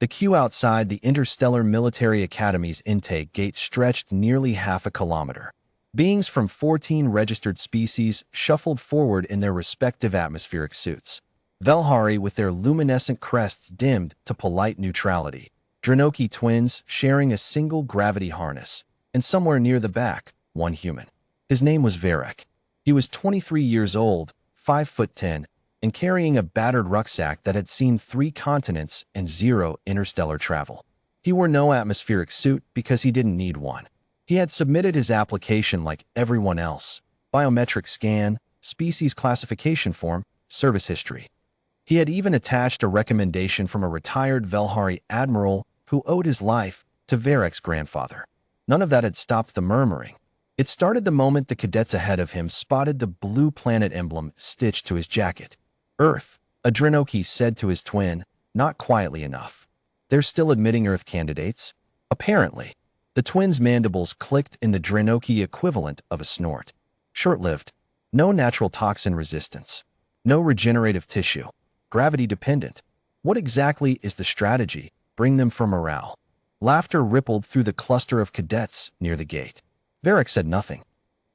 The queue outside the Interstellar Military Academy's intake gate stretched nearly half a kilometer. Beings from 14 registered species shuffled forward in their respective atmospheric suits. Velhari with their luminescent crests dimmed to polite neutrality. Drenoki twins sharing a single gravity harness. And somewhere near the back, one human. His name was Varek. He was 23 years old, 5'10", and carrying a battered rucksack that had seen 3 continents and 0 interstellar travel. He wore no atmospheric suit because he didn't need one. He had submitted his application like everyone else: biometric scan, species classification form, service history. He had even attached a recommendation from a retired Velhari admiral who owed his life to Varek's grandfather. None of that had stopped the murmuring. It started the moment the cadets ahead of him spotted the blue planet emblem stitched to his jacket. Earth, a Drenoki said to his twin, not quietly enough. They're still admitting Earth candidates? Apparently. The twins' mandibles clicked in the Drenoki equivalent of a snort. Short-lived. No natural toxin resistance. No regenerative tissue. Gravity-dependent. What exactly is the strategy? Bring them for morale. Laughter rippled through the cluster of cadets near the gate. Varek said nothing.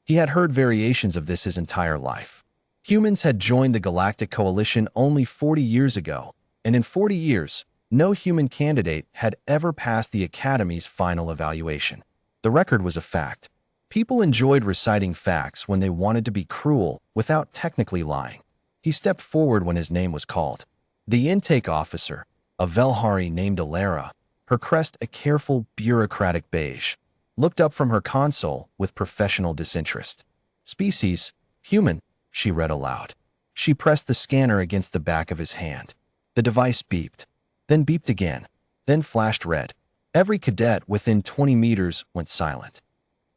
He had heard variations of this his entire life. Humans had joined the Galactic Coalition only 40 years ago, and in 40 years, no human candidate had ever passed the Academy's final evaluation. The record was a fact. People enjoyed reciting facts when they wanted to be cruel without technically lying. He stepped forward when his name was called. The intake officer, a Velhari named Alara, her crest a careful, bureaucratic beige, looked up from her console with professional disinterest. Species, human, she read aloud. She pressed the scanner against the back of his hand. The device beeped, then beeped again, then flashed red. Every cadet within 20 meters went silent.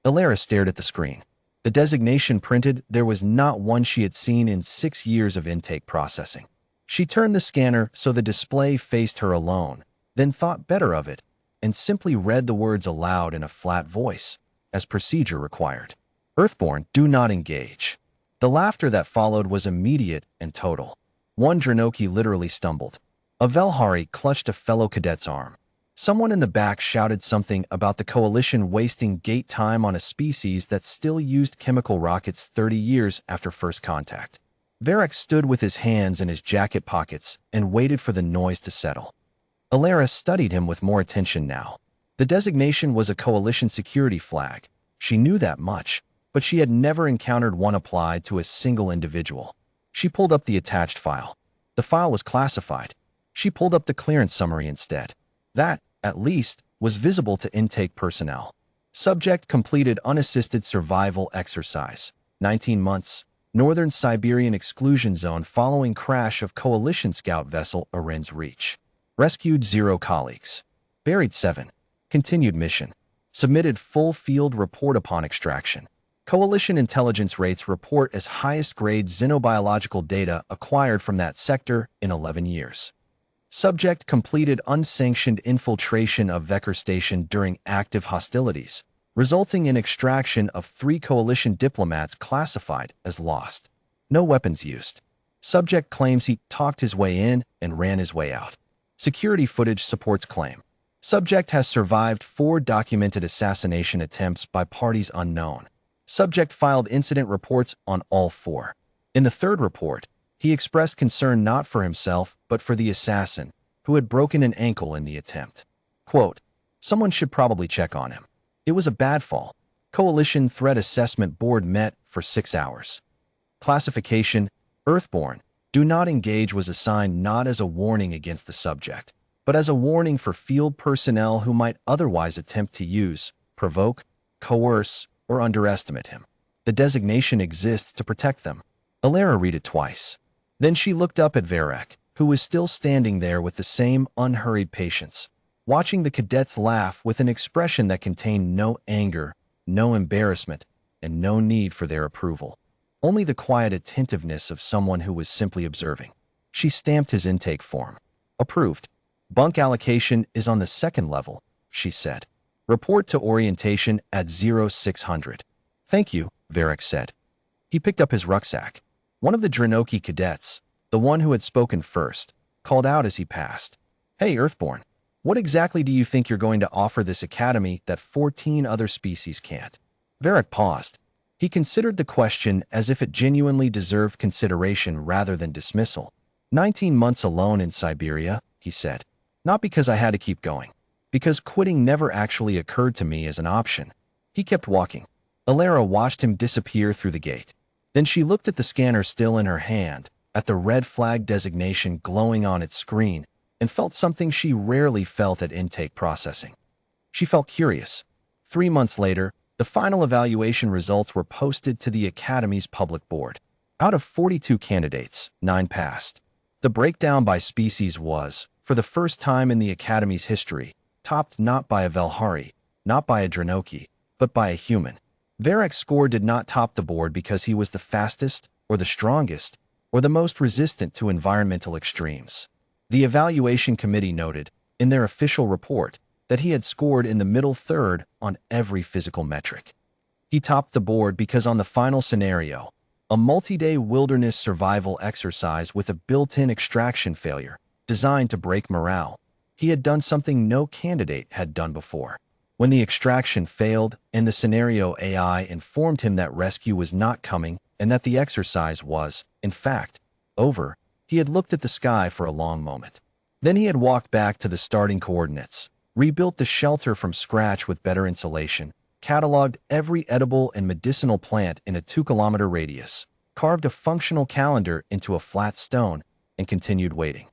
Alara stared at the screen. The designation printed there was not one she had seen in 6 years of intake processing. She turned the scanner so the display faced her alone, then thought better of it, and simply read the words aloud in a flat voice, as procedure required. Earthborn, do not engage. The laughter that followed was immediate and total. One Drenoki literally stumbled. A Velhari clutched a fellow cadet's arm. Someone in the back shouted something about the Coalition wasting gate time on a species that still used chemical rockets 30 years after first contact. Varek stood with his hands in his jacket pockets and waited for the noise to settle. Alara studied him with more attention now. The designation was a Coalition security flag. She knew that much, but she had never encountered one applied to a single individual. She pulled up the attached file. The file was classified. She pulled up the clearance summary instead. That, at least, was visible to intake personnel. Subject completed unassisted survival exercise. 19 months. Northern Siberian exclusion zone following crash of Coalition scout vessel Arin's Reach. Rescued 0 colleagues. Buried 7. Continued mission. Submitted full field report upon extraction. Coalition intelligence rates report as highest grade xenobiological data acquired from that sector in 11 years. Subject completed unsanctioned infiltration of Vecker Station during active hostilities, resulting in extraction of 3 Coalition diplomats classified as lost. No weapons used. Subject claims he talked his way in and ran his way out. Security footage supports claim. Subject has survived 4 documented assassination attempts by parties unknown. Subject filed incident reports on all 4. In the 3rd report, he expressed concern not for himself, but for the assassin, who had broken an ankle in the attempt. Quote, someone should probably check on him. It was a bad fall. Coalition Threat Assessment Board met for 6 hours. Classification, Earthborn, do not engage was assigned not as a warning against the subject, but as a warning for field personnel who might otherwise attempt to use, provoke, coerce, or underestimate him. The designation exists to protect them. Alara read it twice. Then she looked up at Varek, who was still standing there with the same unhurried patience, watching the cadets laugh with an expression that contained no anger, no embarrassment, and no need for their approval. Only the quiet attentiveness of someone who was simply observing. She stamped his intake form. Approved. Bunk allocation is on the 2nd level, she said. Report to orientation at 0600. Thank you, Varek said. He picked up his rucksack. One of the Drenoki cadets, the one who had spoken first, called out as he passed. Hey, Earthborn. What exactly do you think you're going to offer this academy that 14 other species can't? Varric paused. He considered the question as if it genuinely deserved consideration rather than dismissal. 19 months alone in Siberia, he said. Not because I had to keep going. Because quitting never actually occurred to me as an option. He kept walking. Alara watched him disappear through the gate. Then she looked at the scanner still in her hand, at the red flag designation glowing on its screen, and felt something she rarely felt at intake processing. She felt curious. 3 months later, the final evaluation results were posted to the Academy's public board. Out of 42 candidates, 9 passed. The breakdown by species was, for the first time in the Academy's history, topped not by a Velhari, not by a Dranoki, but by a human. Varric's score did not top the board because he was the fastest, or the strongest, or the most resistant to environmental extremes. The evaluation committee noted, in their official report, that he had scored in the middle third on every physical metric. He topped the board because on the final scenario, a multi-day wilderness survival exercise with a built-in extraction failure, designed to break morale, he had done something no candidate had done before. When the extraction failed and the scenario AI informed him that rescue was not coming and that the exercise was, in fact, over, he had looked at the sky for a long moment. Then he had walked back to the starting coordinates, rebuilt the shelter from scratch with better insulation, cataloged every edible and medicinal plant in a 2-kilometer radius, carved a functional calendar into a flat stone, and continued waiting.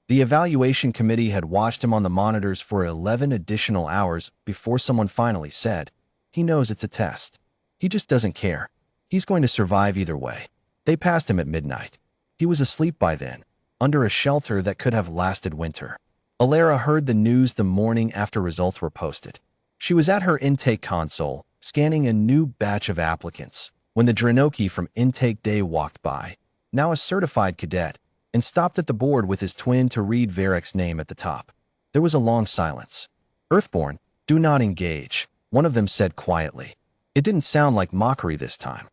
The evaluation committee had watched him on the monitors for 11 additional hours before someone finally said, "He knows it's a test. He just doesn't care. He's going to survive either way." They passed him at midnight. He was asleep by then, under a shelter that could have lasted winter. Alara heard the news the morning after results were posted. She was at her intake console, scanning a new batch of applicants, when the Dranoki from intake day walked by, now a certified cadet, and stopped at the board with his twin to read Varric's name at the top. There was a long silence. "EARTHBORN, do not engage," one of them said quietly. It didn't sound like mockery this time.